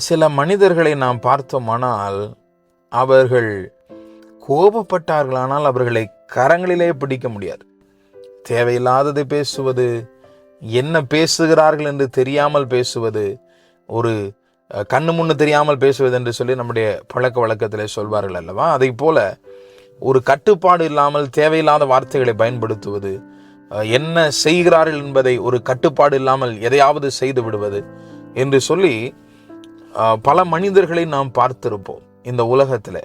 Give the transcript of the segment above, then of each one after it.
சில மனிதர்களை நாம் பார்த்தோமானால் அவர்கள் கோபப்பட்டார்களானால் அவர்களை கரங்களிலே பிடிக்க முடியாது. தேவையில்லாததை பேசுவது, என்ன பேசுகிறார்கள் என்று தெரியாமல் பேசுவது, ஒரு கண்ணு முன்னு தெரியாமல் பேசுவது என்று சொல்லி நம்முடைய பழக்க வழக்கத்திலே சொல்வார்கள் அல்லவா? அதை போல ஒரு கட்டுப்பாடு இல்லாமல் தேவையில்லாத வார்த்தைகளை பயன்படுத்துவது, என்ன செய்கிறார்கள் என்பதை ஒரு கட்டுப்பாடு இல்லாமல் எதையாவது செய்து விடுவது என்று சொல்லி பல மனிதர்களை நாம் பார்த்திருப்போம் இந்த உலகத்தில்.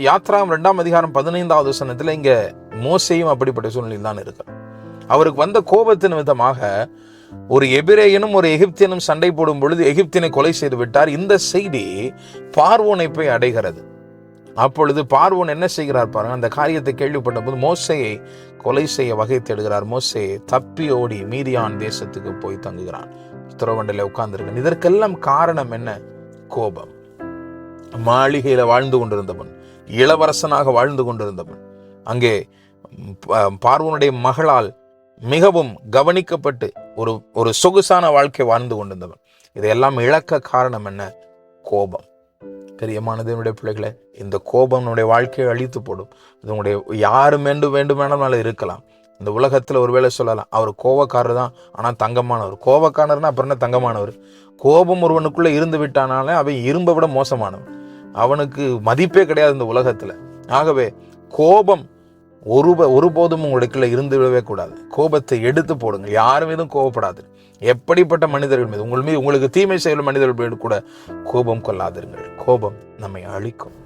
யாத்ராகம் 2ஆம் அதிகாரம் 15வது வசனத்தில் இங்க மோசேயும் அப்படிப்பட்ட சூழ்நிலையில் தான் இருக்கிறார். அவருக்கு வந்த கோபத்தின் விதமாக ஒரு எபிரேயனும் ஒரு எகிப்தியனும் சண்டை போடும் பொழுது எகிப்தியனை கொலை செய்து விட்டார். இந்த செய்தி பார்வோனை போய் அடைகிறது. அப்பொழுது பார்வோன் என்ன செய்கிறார் பாருங்க. அந்த காரியத்தை கேள்விப்பட்ட போது மோசேயை கொலை செய்ய வகை தேடுகிறார். மோசே தப்பி ஓடி மீதியான் தேசத்துக்கு போய் தங்குகிறான். துறவண்டில உட்கார்ந்திருக்க. இதற்கெல்லாம் காரணம் என்ன? கோபம். மாளிகையில வாழ்ந்து கொண்டிருந்தவன், இளவரசனாக வாழ்ந்து கொண்டிருந்தவன், அங்கே பார்வோனுடைய மகளால் மிகவும் கவனிக்கப்பட்டு ஒரு சொகுசான வாழ்க்கை வாழ்ந்து கொண்டிருந்தவன். இதையெல்லாம் இழக்க காரணம் என்ன? கோபம். பிரியமானது என்னுடைய பிள்ளைகளை, இந்த கோபம் நம்முடைய வாழ்க்கையை அழித்து போடும். இது யாரு வேண்டுமானாலும் இருக்கலாம். இந்த உலகத்துல ஒருவேளை சொல்லலாம், அவர் கோபக்காரர் தான், ஆனா தங்கமானவர். கோபக்காரர்னா அப்புறம் என்ன தங்கமானவர்? கோபம் ஒருவனுக்குள்ள இருந்து விட்டானாலே அவன் இரும்பை விட மோசமானவன். அவனுக்கு மதிப்பே கிடையாது இந்த உலகத்துல. ஆகவே கோபம் ஒருபோதும் உங்களுக்குள்ள இருந்து விடவே கூடாது. கோபத்தை எடுத்து போடுங்க. யார் மீதும் கோபப்படாது. எப்படிப்பட்ட மனிதர்கள் மீது உங்களுக்கு தீமை செய்யும் மனிதர்கள் மீது கூட கோபம் கொள்ளாதிருங்கள். கோபம் நம்மை அழிக்கும்.